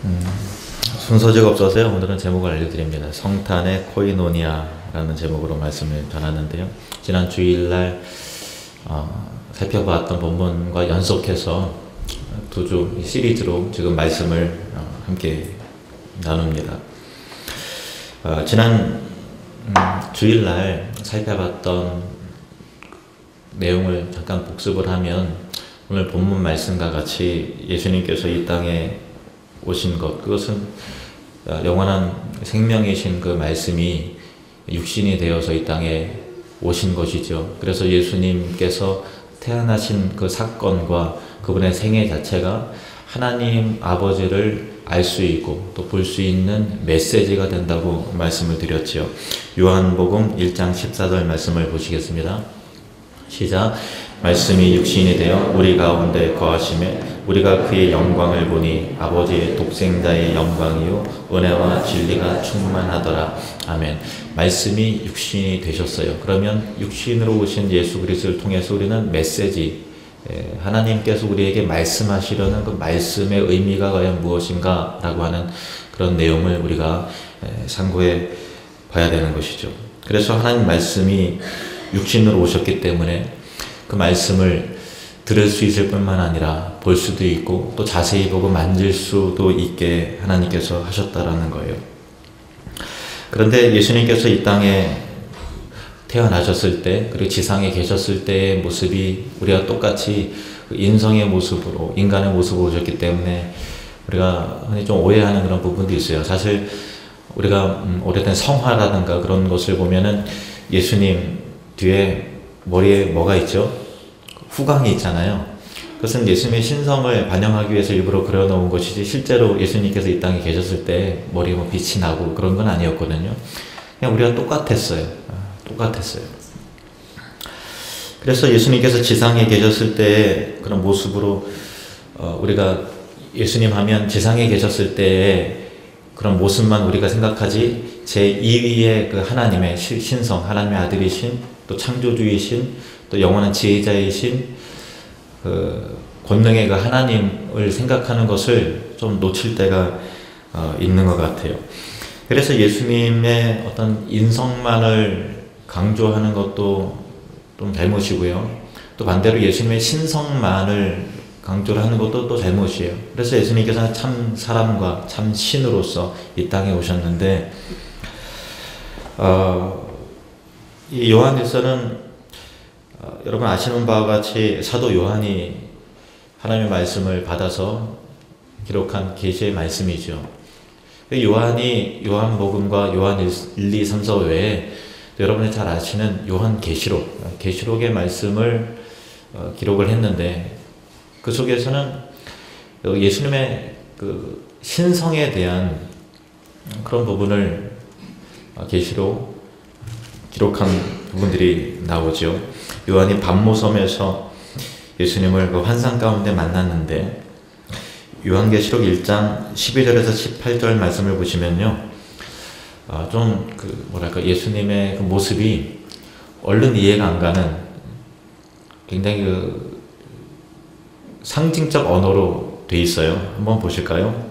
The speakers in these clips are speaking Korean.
음, 순서지가 없어서요. 오늘은 제목을 알려드립니다. 성탄의 코이노니아라는 제목으로 말씀을 전하는데요. 지난 주일날 살펴봤던 본문과 연속해서 두 주 시리즈로 지금 말씀을 함께 나눕니다. 지난 주일날 살펴봤던 내용을 잠깐 복습을 하면 오늘 본문 말씀과 같이 예수님께서 이 땅에 오신 것, 그것은 영원한 생명이신 그 말씀이 육신이 되어서 이 땅에 오신 것이죠. 그래서 예수님께서 태어나신 그 사건과 그분의 생애 자체가 하나님 아버지를 알 수 있고 또 볼 수 있는 메시지가 된다고 말씀을 드렸죠. 요한복음 1장 14절 말씀을 보시겠습니다. 시작. 말씀이 육신이 되어 우리 가운데 거하심에 우리가 그의 영광을 보니 아버지의 독생자의 영광이요 은혜와 진리가 충만하더라. 아멘. 말씀이 육신이 되셨어요. 그러면 육신으로 오신 예수 그리스도를 통해서 우리는 메시지, 하나님께서 우리에게 말씀하시려는 그 말씀의 의미가 과연 무엇인가 라고 하는 그런 내용을 우리가 상고해 봐야 되는 것이죠. 그래서 하나님 말씀이 육신으로 오셨기 때문에 그 말씀을 들을 수 있을 뿐만 아니라 볼 수도 있고 또 자세히 보고 만질 수도 있게 하나님께서 하셨다라는 거예요. 그런데 예수님께서 이 땅에 태어나셨을 때 그리고 지상에 계셨을 때의 모습이 우리가 똑같이 인성의 모습으로 인간의 모습으로 오셨기 때문에 우리가 흔히 좀 오해하는 그런 부분도 있어요. 사실 우리가 오래된 성화라든가 그런 것을 보면은 예수님 뒤에 머리에 뭐가 있죠? 후광이 있잖아요. 그것은 예수님의 신성을 반영하기 위해서 일부러 그려놓은 것이지 실제로 예수님께서 이 땅에 계셨을 때 머리에 뭐 빛이 나고 그런 건 아니었거든요. 그냥 우리가 똑같았어요. 똑같았어요. 그래서 예수님께서 지상에 계셨을 때 그런 모습으로 우리가 예수님 하면 지상에 계셨을 때의 그런 모습만 우리가 생각하지 제2위의 그 하나님의 신성, 하나님의 아들이신 또 창조주이신 또 영원한 지혜자이신 그 권능의 그 하나님을 생각하는 것을 좀 놓칠 때가 있는 것 같아요. 그래서 예수님의 어떤 인성만을 강조하는 것도 좀 잘못이고요. 또 반대로 예수님의 신성만을 강조를 하는 것도 또 잘못이에요. 그래서 예수님께서는 참 사람과 참 신으로서 이 땅에 오셨는데 이 요한일서는 여러분 아시는 바와 같이 사도 요한이 하나님의 말씀을 받아서 기록한 계시의 말씀이죠. 요한이 요한복음과 요한 1, 2, 3, 4 외에 여러분이 잘 아시는 요한계시록, 계시록의 말씀을 기록을 했는데 그 속에서는 예수님의 그 신성에 대한 그런 부분을 계시로 기록한 부분들이 나오죠. 요한이 밤모섬에서 예수님을 그 환상 가운데 만났는데 요한계시록 1장 12절에서 18절 말씀을 보시면요. 좀 예수님의 그 모습이 얼른 이해가 안 가는 굉장히 그 상징적 언어로 돼 있어요. 한번 보실까요?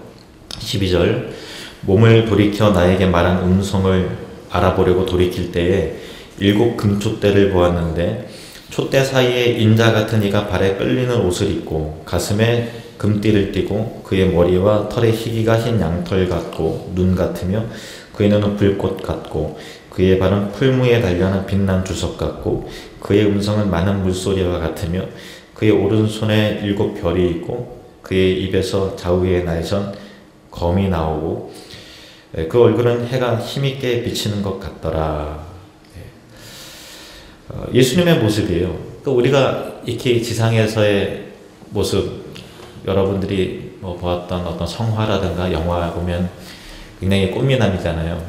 12절. 몸을 돌이켜 나에게 말한 음성을 알아보려고 돌이킬 때에 7 금촛대를 보았는데 촛대 사이에 인자 같은 이가 발에 끌리는 옷을 입고 가슴에 금띠를 띠고 그의 머리와 털의 희기가 흰 양털 같고 눈 같으며 그의 눈은 불꽃 같고 그의 발은 풀무에 달려는 빛난 주석 같고 그의 음성은 많은 물소리와 같으며 그의 오른손에 7 별이 있고 그의 입에서 좌우에 날선 검이 나오고 그 얼굴은 해가 힘있게 비치는 것 같더라. 예수님의 모습이에요. 우리가 이렇게 지상에서의 모습, 여러분들이 뭐 보았던 어떤 성화라든가 영화 보면 굉장히 꽃미남이잖아요.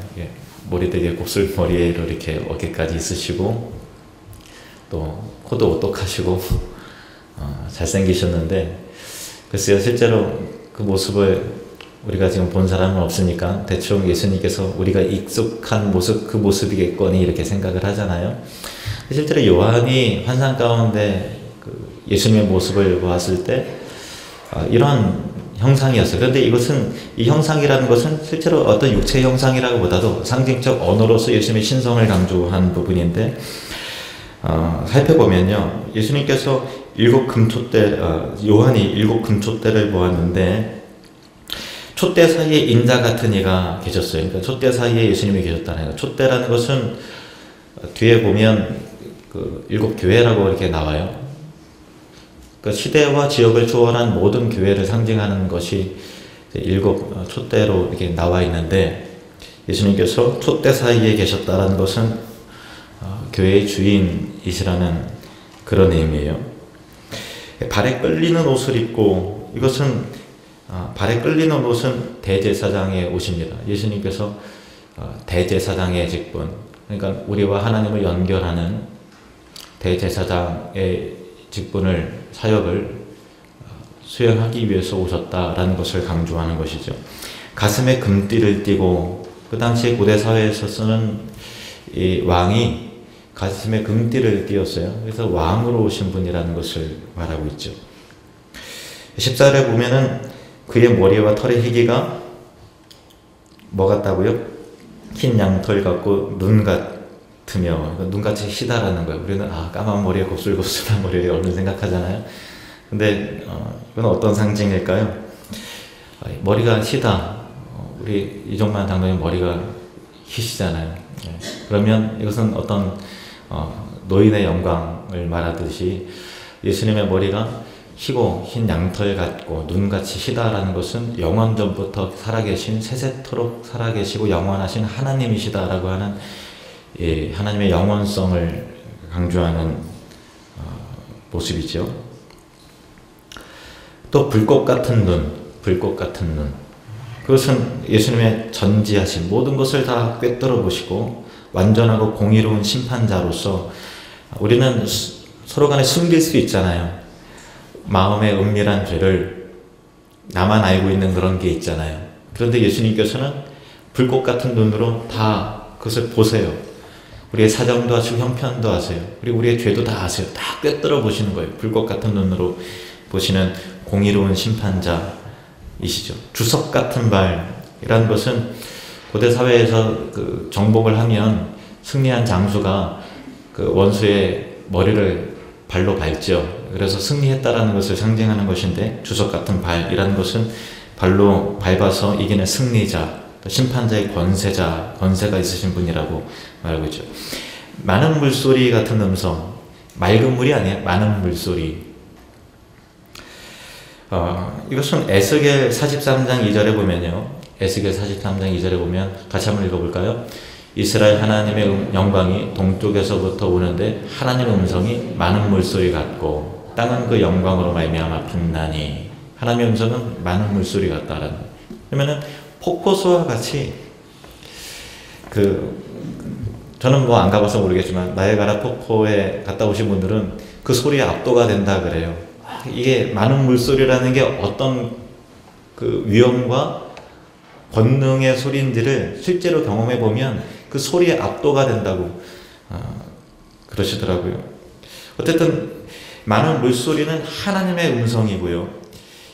머리 되게 곱슬머리로 이렇게 어깨까지 있으시고 또 코도 오똑하시고 잘생기셨는데 글쎄요, 실제로 그 모습을 우리가 지금 본 사람은 없으니까 대충 예수님께서 우리가 익숙한 모습, 그 모습이겠거니 이렇게 생각을 하잖아요. 실제로 요한이 환상 가운데 그 예수님의 모습을 보았을 때 이런 형상이었어요. 그런데 이것은, 이 형상이라는 것은 실제로 어떤 육체 형상이라고보다도 상징적 언어로서 예수님의 신성을 강조한 부분인데, 살펴보면요, 예수님께서 요한이 7 금촛대를 보았는데, 촛대 사이에 인자 같은 이가 계셨어요. 그러니까 촛대 사이에 예수님이 계셨다는 거예요. 촛대라는 것은 뒤에 보면 그 7 교회라고 이렇게 나와요. 그 시대와 지역을 초월한 모든 교회를 상징하는 것이 7 촛대로 이렇게 나와 있는데, 예수님께서 촛대 사이에 계셨다는 것은 교회의 주인이시라는 그런 의미예요. 발에 끌리는 옷을 입고, 이것은 발에 끌리는 옷은 대제사장의 옷입니다. 예수님께서 대제사장의 직분, 그러니까 우리와 하나님을 연결하는 대제사장의 직분을, 사역을 수행하기 위해서 오셨다라는 것을 강조하는 것이죠. 가슴에 금띠를 띠고, 그 당시에 고대 사회에서 쓰는 이 왕이 가슴에 금띠를 띠었어요. 그래서 왕으로 오신 분이라는 것을 말하고 있죠. 14절에 보면은 그의 머리와 털의 희기가 뭐 같다고요? 흰 양털 같고 눈 같으며, 눈같이 희다라는 거예요. 우리는 까만 머리에 곱슬곱슬한 머리에 얼른 생각하잖아요. 근데 이건 어떤 상징일까요? 머리가 희다. 우리 이종만 장로님 머리가 희시잖아요. 그러면 이것은 어떤 노인의 영광을 말하듯이 예수님의 머리가 희고 흰 양털 같고 눈같이 희다라는 것은 영원전부터 살아계신, 세세토록 살아계시고 영원하신 하나님이시다라고 하는 하나님의 영원성을 강조하는 모습이죠. 또 불꽃 같은 눈, 불꽃 같은 눈. 그것은 예수님의 전지하신 모든 것을 다 꿰뚫어 보시고 완전하고 공의로운 심판자로서, 우리는 서로 간에 숨길 수 있잖아요. 마음의 은밀한 죄를 나만 알고 있는 그런 게 있잖아요. 그런데 예수님께서는 불꽃 같은 눈으로 다 그것을 보세요. 우리의 사정도 아시고 형편도 아세요. 그리고 우리의 죄도 다 아세요. 다 꿰뚫어 보시는 거예요. 불꽃 같은 눈으로 보시는 공의로운 심판자이시죠. 주석 같은 발이라는 것은 고대 사회에서 그 정복을 하면 승리한 장수가 그 원수의 머리를 발로 밟죠. 그래서 승리했다라는 것을 상징하는 것인데, 주석 같은 발이라는 것은 발로 밟아서 이기는 승리자, 심판자의 권세가 있으신 분이라고 말하고 있죠. 많은 물소리 같은 음성, 맑은 물이 아니에요. 많은 물소리. 이것은 에스겔 43장 2절에 보면요. 에스겔 43장 2절에 보면 같이 한번 읽어볼까요? 이스라엘 하나님의 영광이 동쪽에서부터 오는데 하나님의 음성이 많은 물소리 같고 땅은 그 영광으로 말미암아 빛나니. 하나님의 음성은 많은 물소리 같다라는. 그러면은 폭포수와 같이 저는 뭐 안 가봐서 모르겠지만 나이아가라 폭포에 갔다 오신 분들은 그 소리에 압도가 된다 그래요. 이게 많은 물소리라는 게 어떤 그 위엄과 권능의 소리인지를 실제로 경험해 보면 그 소리에 압도가 된다고 그러시더라고요. 어쨌든 많은 물소리는 하나님의 음성이고요.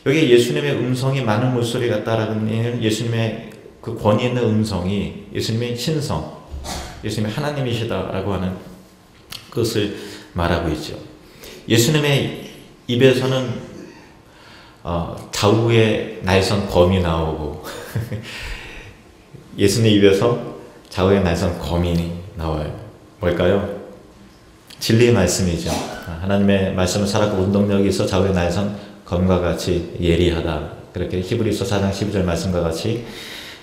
여기 예수님의 음성이 많은 물소리 같다라는 얘기는 예수님의 그 권위 있는 음성이 예수님의 신성, 예수님의 하나님이시다라고 하는 것을 말하고 있죠. 예수님의 입에서는 좌우에 날선 검이 나오고 예수님 입에서 좌우에 날선 검이 나와요. 뭘까요? 진리의 말씀이죠. 하나님의 말씀은 살았고 운동력이 있어 좌우에 날선 검과 같이 예리하다. 그렇게 히브리서 4장 12절 말씀과 같이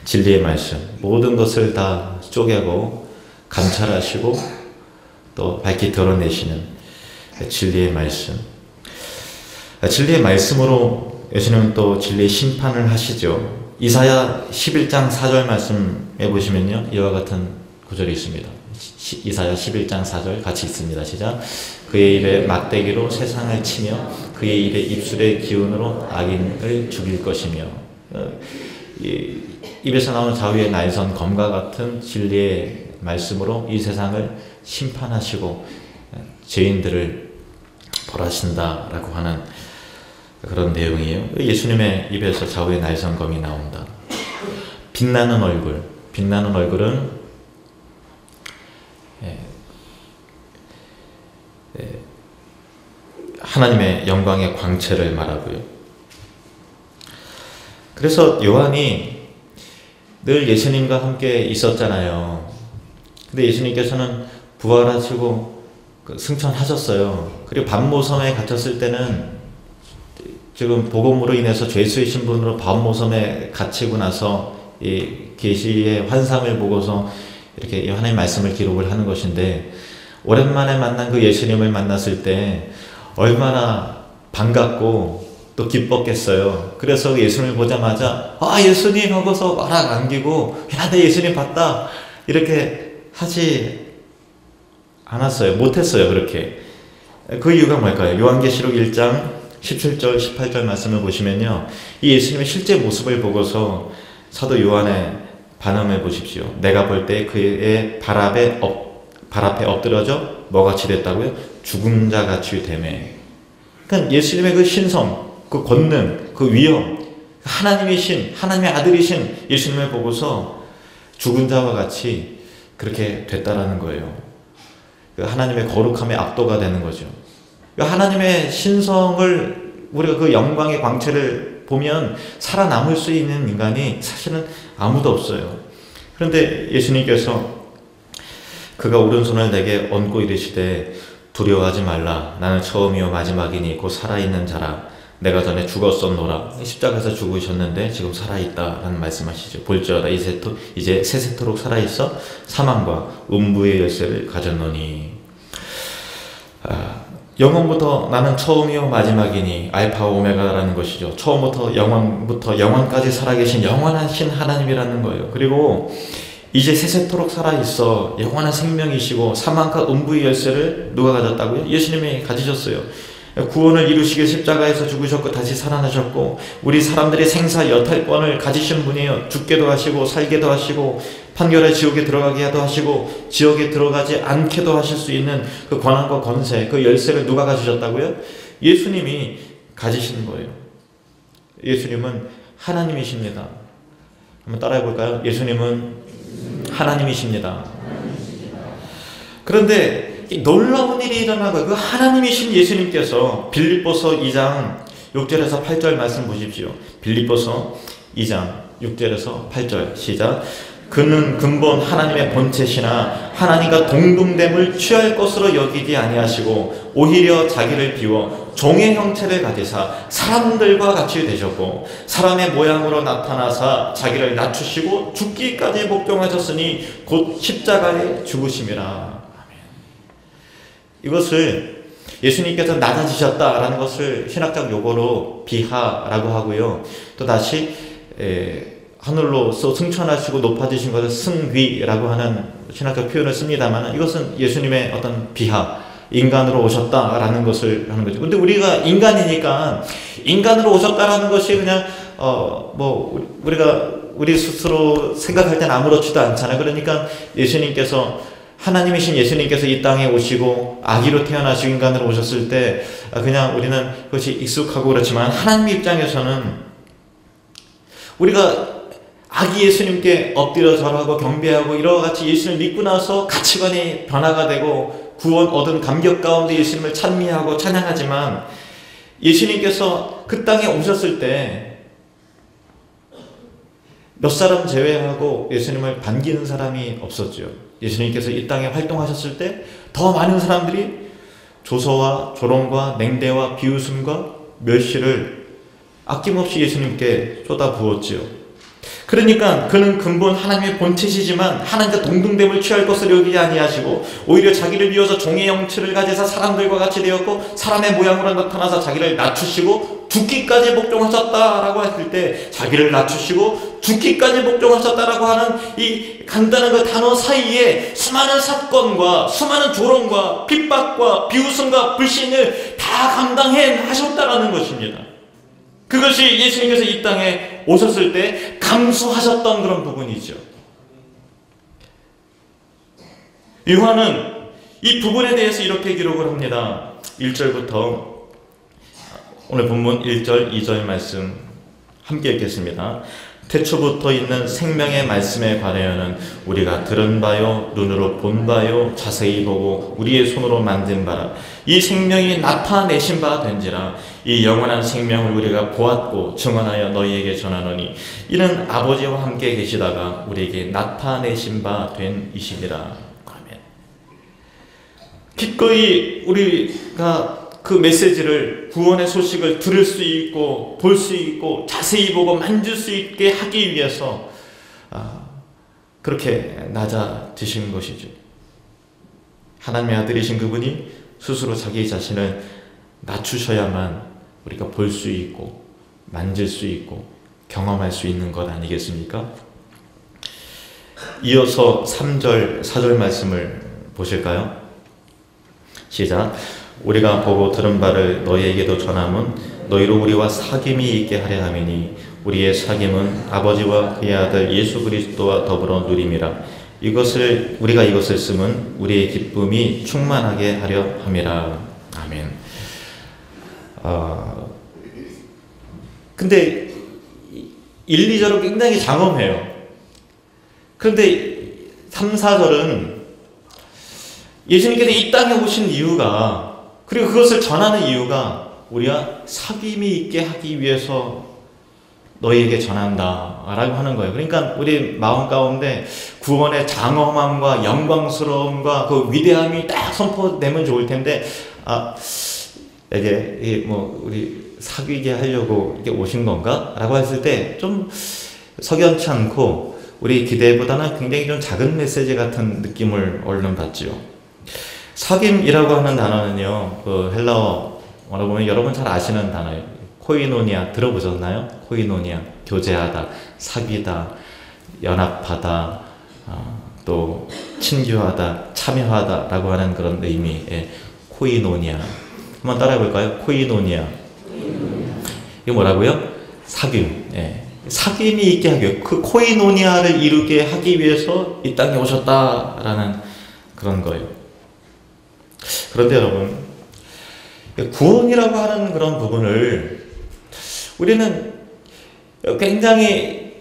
진리의 말씀, 모든 것을 다 쪼개고 감찰하시고 또 밝히 드러내시는 진리의 말씀. 진리의 말씀으로 예수님은 또 진리의 심판을 하시죠. 이사야 11장 4절 말씀해 보시면요, 이와 같은 구절이 있습니다. 이사야 11장 4절 같이 있습니다. 시작. 그의 입에 막대기로 세상을 치며 그의 입술의 기운으로 악인을 죽일 것이며. 입에서 나오는 좌우의 날선 검과 같은 진리의 말씀으로 이 세상을 심판하시고 죄인들을 벌하신다라고 하는 그런 내용이에요. 예수님의 입에서 좌우의 날성검이 나온다. 빛나는 얼굴. 빛나는 얼굴은 하나님의 영광의 광채를 말하고요. 그래서 요한이 늘 예수님과 함께 있었잖아요. 근데 예수님께서는 부활하시고 승천하셨어요. 그리고 반모섬에 갇혔을 때는 지금 복음으로 인해서 죄수의 신분으로 반모섬에 갇히고 나서 이 계시의 환상을 보고서 이렇게 하나님의 말씀을 기록을 하는 것인데, 오랜만에 만난 그 예수님을 만났을 때 얼마나 반갑고 또 기뻤겠어요. 그래서 예수님을 보자마자 예수님 하고서 막 안기고 야, 내 예수님 봤다 이렇게 하지 않았어요. 못했어요. 그렇게. 그 이유가 뭘까요? 요한계시록 1장 17절 18절 말씀을 보시면요, 이 예수님의 실제 모습을 보고서 사도 요한의 반응을 보십시오. 내가 볼 때 그의 발 앞에 엎드려져 뭐같이 됐다고요? 죽은 자 같이 되매. 그러니까 예수님의 그 신성, 그 권능, 그 위엄, 하나님이신, 하나님의 아들이신 예수님을 보고서 죽은 자와 같이 그렇게 됐다라는 거예요. 하나님의 거룩함에 압도가 되는 거죠. 하나님의 신성을, 우리가 그 영광의 광채를 보면 살아남을 수 있는 인간이 사실은 아무도 없어요. 그런데 예수님께서 그가 오른손을 내게 얹고 이르시되 두려워하지 말라. 나는 처음이요 마지막이니 곧 살아있는 자라. 내가 전에 죽었었노라. 십자가에서 죽으셨는데 지금 살아있다라는 말씀하시죠. 볼지어다 이제 세세토록 살아있어 사망과 음부의 열쇠를 가졌노니. 영원부터 나는 처음이요 마지막이니 알파와 오메가라는 것이죠. 처음부터 영원부터 영원까지 살아계신 영원하신 하나님이라는 거예요. 그리고 이제 세세토록 살아있어 영원한 생명이시고 사망과 음부의 열쇠를 누가 가졌다고요? 예수님이 가지셨어요. 구원을 이루시기 십자가에서 죽으셨고 다시 살아나셨고 우리 사람들의 생사 여탈권을 가지신 분이에요. 죽게도 하시고 살게도 하시고 판결의 지옥에 들어가게도 하시고 지옥에 들어가지 않게도 하실 수 있는 그 권한과 권세, 그 열쇠를 누가 가지셨다고요? 예수님이 가지신 거예요. 예수님은 하나님이십니다. 한번 따라해 볼까요? 예수님은 하나님이십니다. 그런데 놀라운 일이 일어난 거예요. 그 하나님이신 예수님께서 빌립보서 2장 6절에서 8절 말씀 보십시오. 빌립보서 2장 6절에서 8절 시작. 그는 근본 하나님의 본체시나 하나님과 동등됨을 취할 것으로 여기지 아니하시고 오히려 자기를 비워 종의 형체를 가지사 사람들과 같이 되셨고 사람의 모양으로 나타나사 자기를 낮추시고 죽기까지 복종하셨으니 곧 십자가에 죽으심이라. 이것을 예수님께서 낮아지셨다라는 것을 신학적 용어로 비하라고 하고요. 또 다시 하늘로서 승천하시고 높아지신 것을 승귀라고 하는 신학적 표현을 씁니다만, 이것은 예수님의 어떤 비하, 인간으로 오셨다라는 것을 하는 거죠. 근데 우리가 인간이니까 인간으로 오셨다라는 것이 그냥 우리 스스로 생각할 때는 아무렇지도 않잖아요. 그러니까 예수님께서, 하나님이신 예수님께서 이 땅에 오시고 아기로 태어나시고 인간으로 오셨을 때 그냥 우리는 그것이 익숙하고 그렇지만, 하나님 입장에서는 우리가 아기 예수님께 엎드려 절하고 경배하고 이와 같이 예수님을 믿고 나서 가치관이 변화가 되고 구원 얻은 감격 가운데 예수님을 찬미하고 찬양하지만, 예수님께서 그 땅에 오셨을 때 몇 사람 제외하고 예수님을 반기는 사람이 없었죠. 예수님께서 이 땅에 활동하셨을 때 더 많은 사람들이 조소와 조롱과 냉대와 비웃음과 멸시를 아낌없이 예수님께 쏟아부었지요. 그러니까 그는 근본 하나님의 본체시지만 하나님과 동등됨을 취할 것을 여기지 아니하시고 오히려 자기를 비워서 종의 형체를 가지사 사람들과 같이 되었고 사람의 모양으로 나타나서 자기를 낮추시고 죽기까지 복종하셨다라고 했을 때, 자기를 낮추시고 죽기까지 복종하셨다라고 하는 이 간단한 그 단어 사이에 수많은 사건과 수많은 조롱과 핍박과 비웃음과 불신을 다 감당해 하셨다라는 것입니다. 그것이 예수님께서 이 땅에 오셨을 때 감수하셨던 그런 부분이죠. 요한은 이 부분에 대해서 이렇게 기록을 합니다. 1절부터 오늘 본문 1절, 2절 말씀 함께 읽겠습니다. 태초부터 있는 생명의 말씀에 관하여는 우리가 들은 바요 눈으로 본 바요 자세히 보고 우리의 손으로 만든 바라. 이 생명이 나타내신 바 된지라. 이 영원한 생명을 우리가 보았고 증언하여 너희에게 전하노니 이는 아버지와 함께 계시다가 우리에게 나타내신 바 된 이시니라. 아멘. 기꺼이 우리가 그 메시지를, 구원의 소식을 들을 수 있고 볼 수 있고 자세히 보고 만질 수 있게 하기 위해서 그렇게 낮아지신 것이죠. 하나님의 아들이신 그분이 스스로 자기 자신을 낮추셔야만 우리가 볼 수 있고 만질 수 있고 경험할 수 있는 것 아니겠습니까? 이어서 3절, 4절 말씀을 보실까요? 시작. 우리가 보고 들은 바를 너희에게도 전함은 너희로 우리와 사귐이 있게 하려 함이니 우리의 사귐은 아버지와 그의 아들 예수 그리스도와 더불어 누림이라. 우리가 이것을 쓰면 우리의 기쁨이 충만하게 하려 함이라. 아멘. 근데 1, 2절은 굉장히 장엄해요. 그런데 3, 4절은 예수님께서 이 땅에 오신 이유가, 그리고 그것을 전하는 이유가 우리가 사귐이 있게 하기 위해서 너희에게 전한다 라고 하는 거예요. 그러니까 우리 마음 가운데 구원의 장엄함과 영광스러움과 그 위대함이 딱 선포되면 좋을 텐데, 이게 뭐 우리 사귀게 하려고 이게 오신 건가? 라고 했을 때 좀 석연치 않고 우리 기대보다는 굉장히 좀 작은 메시지 같은 느낌을 얼른 받지요. 사귐이라고 하는 단어는요, 그 헬라어로 보면 여러분 잘 아시는 단어예요. 코이노니아 들어보셨나요? 코이노니아, 교제하다, 사귀다, 연합하다, 또 친교하다, 참여하다 라고 하는 그런 의미의 코이노니아. 한번 따라해 볼까요? 코이노니아. 이게 뭐라고요? 사귐. 예. 사귐이 있게 하기 위해, 그 코이노니아를 이루게 하기 위해서 이 땅에 오셨다라는 그런 거예요. 그런데 여러분, 구원이라고 하는 그런 부분을 우리는 굉장히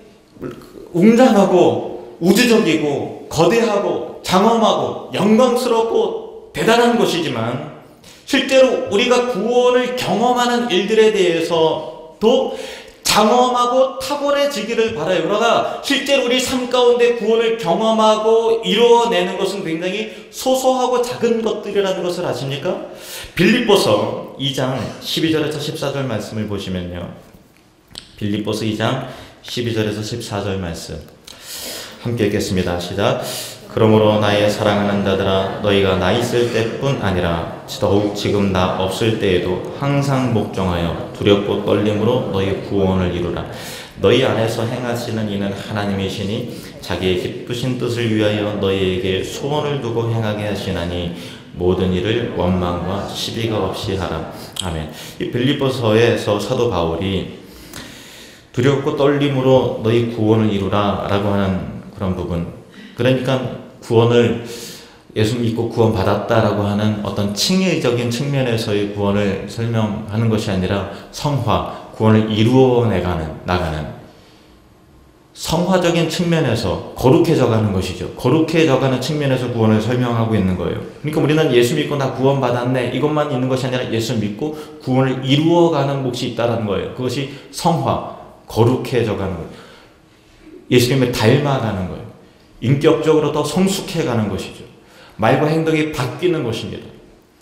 웅장하고 우주적이고 거대하고 장엄하고 영광스럽고 대단한 것이지만, 실제로 우리가 구원을 경험하는 일들에 대해서도 장엄하고 탁월해지기를 바라요. 그러나 실제로 우리 삶 가운데 구원을 경험하고 이루어내는 것은 굉장히 소소하고 작은 것들이라는 것을 아십니까? 빌립보서 2장 12절에서 14절 말씀을 보시면요, 빌립보서 2장 12절에서 14절 말씀 함께 읽겠습니다. 시작. 그러므로 나의 사랑하는 자들아, 너희가 나 있을 때뿐 아니라 더욱 지금 나 없을 때에도 항상 목정하여 두렵고 떨림으로 너희 구원을 이루라. 너희 안에서 행하시는 이는 하나님이시니 자기의 기쁘신 뜻을 위하여 너희에게 소원을 두고 행하게 하시나니 모든 일을 원망과 시비가 없이 하라. 아멘. 이 빌립보서에서 사도 바울이 두렵고 떨림으로 너희 구원을 이루라 라고 하는 그런 부분, 그러니까 구원을 예수 믿고 구원 받았다라고 하는 어떤 칭의적인 측면에서의 구원을 설명하는 것이 아니라 성화, 구원을 이루어 나가는 성화적인 측면에서 거룩해져가는 것이죠. 거룩해져가는 측면에서 구원을 설명하고 있는 거예요. 그러니까 우리는 예수 믿고 나 구원 받았네 이것만 있는 것이 아니라 예수 믿고 구원을 이루어가는 몫이 있다는 거예요. 그것이 성화, 거룩해져가는 거예요. 예수님을 닮아가는 거예요. 인격적으로 더 성숙해가는 것이죠. 말과 행동이 바뀌는 것입니다.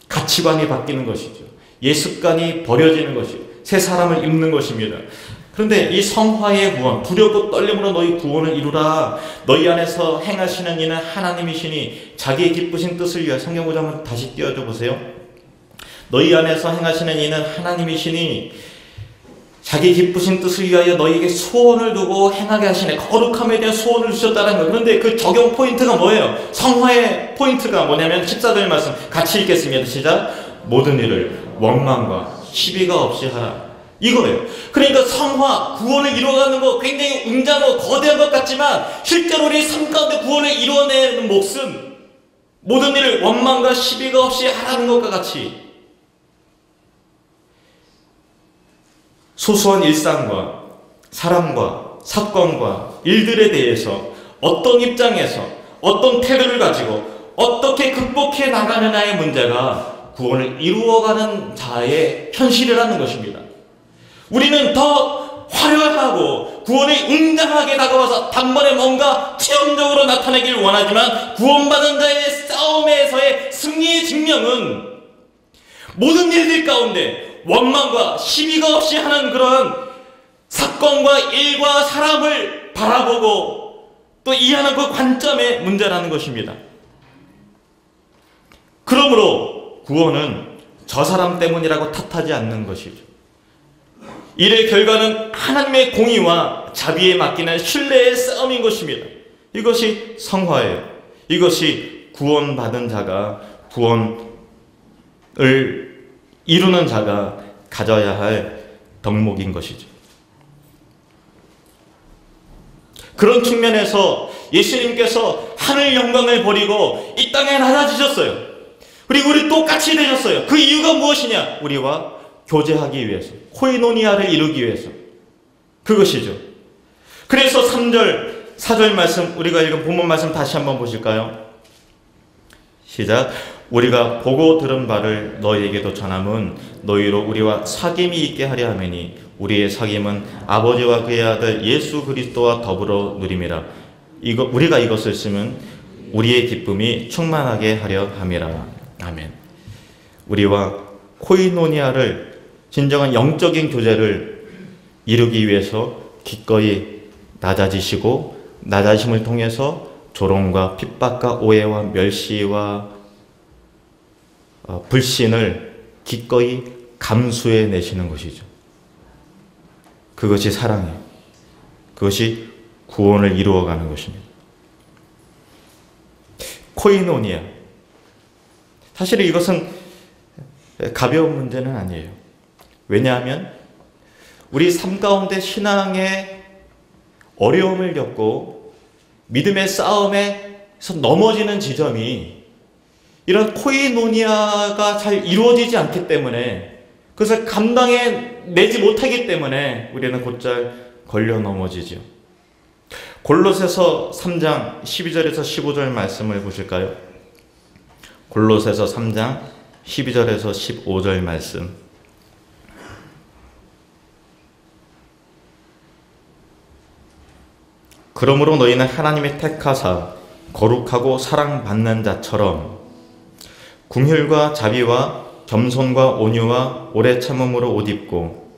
가치관이 바뀌는 것이죠. 예습관이 버려지는 것이죠. 새 사람을 입는 것입니다. 그런데 이 성화의 구원, 두렵고 떨림으로 너희 구원을 이루라. 너희 안에서 행하시는 이는 하나님이시니 자기의 기쁘신 뜻을 위하여, 성경 구절 한번 다시 띄워줘 보세요. 너희 안에서 행하시는 이는 하나님이시니 자기 기쁘신 뜻을 위하여 너희에게 소원을 두고 행하게 하시네. 거룩함에 대한 소원을 주셨다는 거예요. 그런데 그 적용 포인트가 뭐예요? 성화의 포인트가 뭐냐면 14절 말씀 같이 읽겠습니다. 시작. 모든 일을 원망과 시비가 없이 하라. 이거예요. 그러니까 성화, 구원을 이루어가는 거 굉장히 웅장하고 거대한 것 같지만 실제로 우리 삶 가운데 구원을 이루어내는 몫은 모든 일을 원망과 시비가 없이 하라는 것과 같이 소소한 일상과 사람과 사건과 일들에 대해서 어떤 입장에서 어떤 태도를 가지고 어떻게 극복해 나가느냐의 문제가 구원을 이루어가는 자의 현실이라는 것입니다. 우리는 더 화려하고 구원이 웅장하게 다가와서 단번에 뭔가 체험적으로 나타내길 원하지만 구원받은 자의 싸움에서의 승리의 증명은 모든 일들 가운데 원망과 시비가 없이 하는 그런 사건과 일과 사람을 바라보고 또 이해하는 그 관점의 문제라는 것입니다. 그러므로 구원은 저 사람 때문이라고 탓하지 않는 것이죠. 이의 결과는 하나님의 공의와 자비에 맡기는 신뢰의 싸움인 것입니다. 이것이 성화예요. 이것이 구원받은 자가 구원을 이루는 자가 가져야 할 덕목인 것이죠. 그런 측면에서 예수님께서 하늘 영광을 버리고 이 땅에 낮아지셨어요. 그리고 우리 똑같이 되셨어요. 그 이유가 무엇이냐? 우리와 교제하기 위해서, 코이노니아를 이루기 위해서. 그것이죠. 그래서 3절, 4절 말씀, 우리가 읽은 본문 말씀 다시 한번 보실까요? 시작. 우리가 보고 들은 바를 너희에게도 전함은 너희로 우리와 사귐이 있게 하려 함이니 우리의 사귐은 아버지와 그의 아들 예수 그리스도와 더불어 누림이라. 우리가 이것을 쓰면 우리의 기쁨이 충만하게 하려 함이라. 아멘. 우리와 코이노니아를, 진정한 영적인 교제를 이루기 위해서 기꺼이 낮아지시고 낮아짐을 통해서 조롱과 핍박과 오해와 멸시와 불신을 기꺼이 감수해 내시는 것이죠. 그것이 사랑이에요. 그것이 구원을 이루어가는 것입니다. 코이노니아. 사실 이것은 가벼운 문제는 아니에요. 왜냐하면 우리 삶 가운데 신앙의 어려움을 겪고 믿음의 싸움에서 넘어지는 지점이 이런 코이노니아가 잘 이루어지지 않기 때문에, 그것을 감당해 내지 못하기 때문에 우리는 곧잘 걸려 넘어지죠. 골로새서 3장 12절에서 15절 말씀을 보실까요? 골로새서 3장 12절에서 15절 말씀. 그러므로 너희는 하나님의 택하사 거룩하고 사랑받는 자처럼 긍휼과 자비와 겸손과 온유와 오래 참음으로 옷 입고,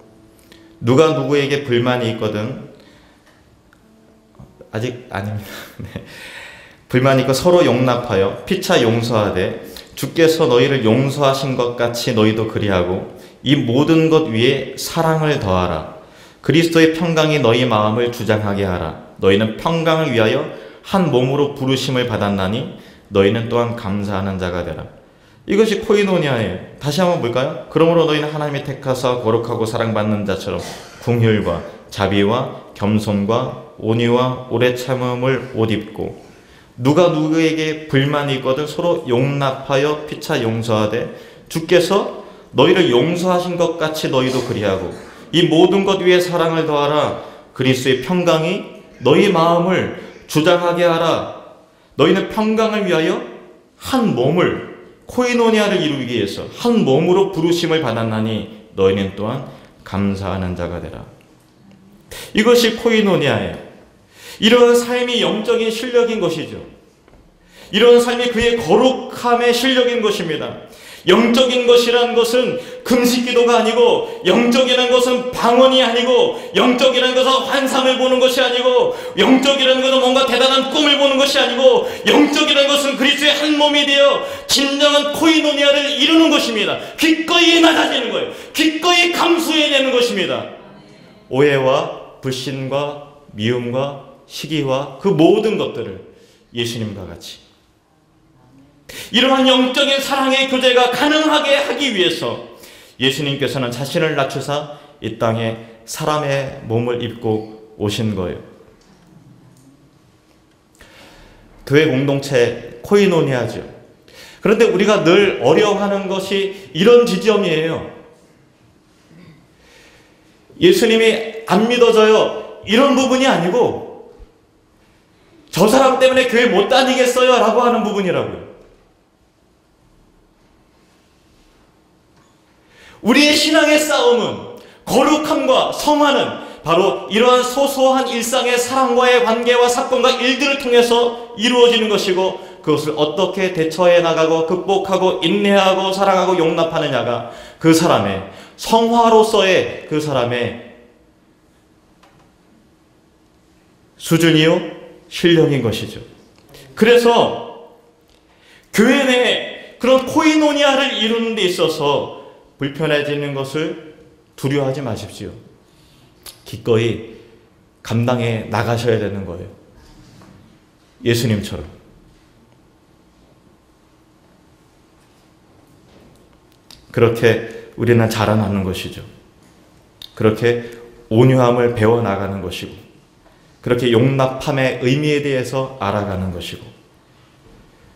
누가 누구에게 불만이 있거든, 아직 아닙니다. 네. 불만이 있고 서로 용납하여 피차 용서하되 주께서 너희를 용서하신 것 같이 너희도 그리하고 이 모든 것 위에 사랑을 더하라. 그리스도의 평강이 너희 마음을 주장하게 하라. 너희는 평강을 위하여 한 몸으로 부르심을 받았나니 너희는 또한 감사하는 자가 되라. 이것이 코이노니아예요. 다시 한번 볼까요? 그러므로 너희는 하나님이 택하사 거룩하고 사랑받는 자처럼 긍휼과 자비와 겸손과 온유와 오래 참음을 옷 입고, 누가 누구에게 불만이 있거든 서로 용납하여 피차 용서하되 주께서 너희를 용서하신 것 같이 너희도 그리하고 이 모든 것 위에 사랑을 더하라. 그리스도의 평강이 너희 마음을 주장하게 하라. 너희는 평강을 위하여 한 몸을, 코이노니아를 이루기 위해서 한 몸으로 부르심을 받았나니 너희는 또한 감사하는 자가 되라. 이것이 코이노니아예요. 이런 삶이 영적인 실력인 것이죠. 이런 삶이 그의 거룩함의 실력인 것입니다. 영적인 것이라는 것은 금식기도가 아니고, 영적이라는 것은 방언이 아니고, 영적이라는 것은 환상을 보는 것이 아니고, 영적이라는 것은 뭔가 대단한 꿈을 보는 것이 아니고, 영적이라는 것은 그리스도의 한 몸이 되어 진정한 코이노니아를 이루는 것입니다. 기꺼이 낮아지는 거예요. 기꺼이 감수해내는 것입니다. 오해와 불신과 미움과 시기와 그 모든 것들을 예수님과 같이 이러한 영적인 사랑의 교제가 가능하게 하기 위해서 예수님께서는 자신을 낮추사 이 땅에 사람의 몸을 입고 오신 거예요. 교회 공동체 코이노니아죠. 그런데 우리가 늘 어려워하는 것이 이런 지점이에요. 예수님이 안 믿어져요, 이런 부분이 아니고 저 사람 때문에 교회 못 다니겠어요 라고 하는 부분이라고요. 우리의 신앙의 싸움은, 거룩함과 성화는 바로 이러한 소소한 일상의 사람과의 관계와 사건과 일들을 통해서 이루어지는 것이고, 그것을 어떻게 대처해 나가고 극복하고 인내하고 사랑하고 용납하느냐가 그 사람의 성화로서의 그 사람의 수준이요 실력인 것이죠. 그래서 교회 내에 그런 코이노니아를 이루는 데 있어서 불편해지는 것을 두려워하지 마십시오. 기꺼이 감당해 나가셔야 되는 거예요. 예수님처럼. 그렇게 우리는 자라나는 것이죠. 그렇게 온유함을 배워나가는 것이고, 그렇게 용납함의 의미에 대해서 알아가는 것이고,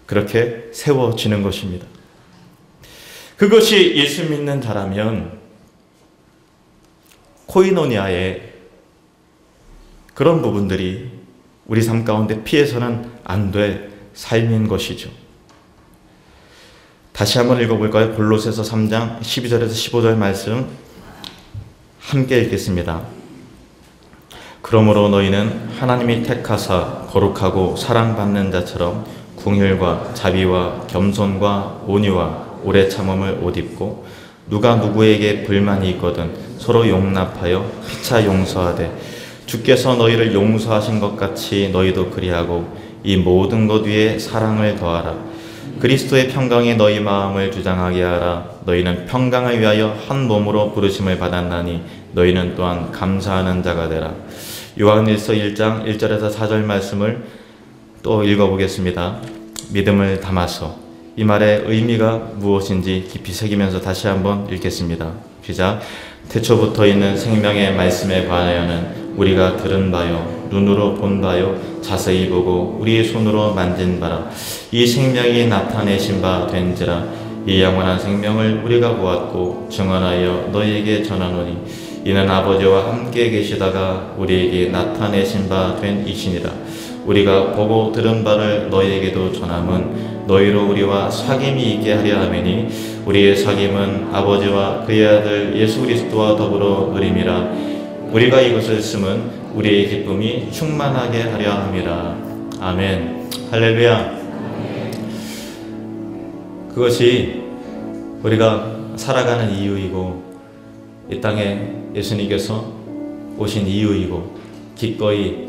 그렇게 세워지는 것입니다. 그것이 예수 믿는 자라면 코이노니아의 그런 부분들이 우리 삶 가운데 피해서는 안 될 삶인 것이죠. 다시 한번 읽어볼까요? 골로새서 3장 12절에서 15절 말씀 함께 읽겠습니다. 그러므로 너희는 하나님이 택하사 거룩하고 사랑받는 자처럼 긍휼과 자비와 겸손과 온유와 오래 참음을 옷 입고, 누가 누구에게 불만이 있거든 서로 용납하여 피차 용서하되 주께서 너희를 용서하신 것 같이 너희도 그리하고 이 모든 것 위에 사랑을 더하라. 그리스도의 평강이 너희 마음을 주장하게 하라. 너희는 평강을 위하여 한 몸으로 부르심을 받았나니 너희는 또한 감사하는 자가 되라. 요한일서 1장 1절에서 4절 말씀을 또 읽어보겠습니다. 믿음을 담아서. 이 말의 의미가 무엇인지 깊이 새기면서 다시 한번 읽겠습니다. 시작. 태초부터 있는 생명의 말씀에 관하여는 우리가 들은 바요, 눈으로 본 바요, 자세히 보고 우리의 손으로 만진 바라. 이 생명이 나타내신 바 된지라. 이 영원한 생명을 우리가 보았고 증언하여 너희에게 전하노니 이는 아버지와 함께 계시다가 우리에게 나타내신 바 된 이시니라. 우리가 보고 들은 바를 너희에게도 전함은 너희로 우리와 사귐이 있게 하려 함이니 우리의 사귐은 아버지와 그의 아들 예수 그리스도와 더불어 누림이라. 우리가 이것을 쓰면 우리의 기쁨이 충만하게 하려 함이라. 아멘. 할렐루야. 그것이 우리가 살아가는 이유이고, 이 땅에 예수님께서 오신 이유이고, 기꺼이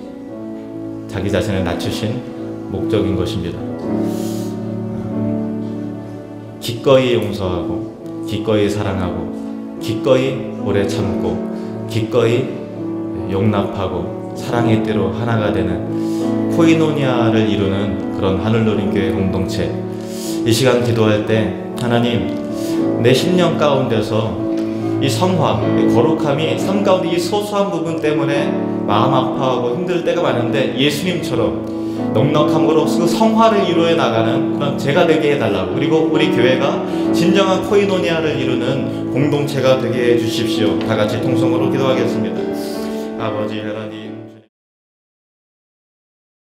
자기 자신을 낮추신 목적인 것입니다. 기꺼이 용서하고, 기꺼이 사랑하고, 기꺼이 오래 참고, 기꺼이 용납하고, 사랑의 띠로 하나가 되는 코이노니아를 이루는 그런 하늘노림교회 공동체. 이 시간 기도할 때 하나님, 내 심령 가운데서 이 성화, 이 거룩함이 삶 가운데 이 소소한 부분 때문에 마음 아파하고 힘들 때가 많은데 예수님처럼 넉넉함으로 그 성화를 이루어 나가는 그런 제가 되게 해달라고, 그리고 우리 교회가 진정한 코이노니아를 이루는 공동체가 되게 해주십시오. 다 같이 통성으로 기도하겠습니다. 아버지 하나님,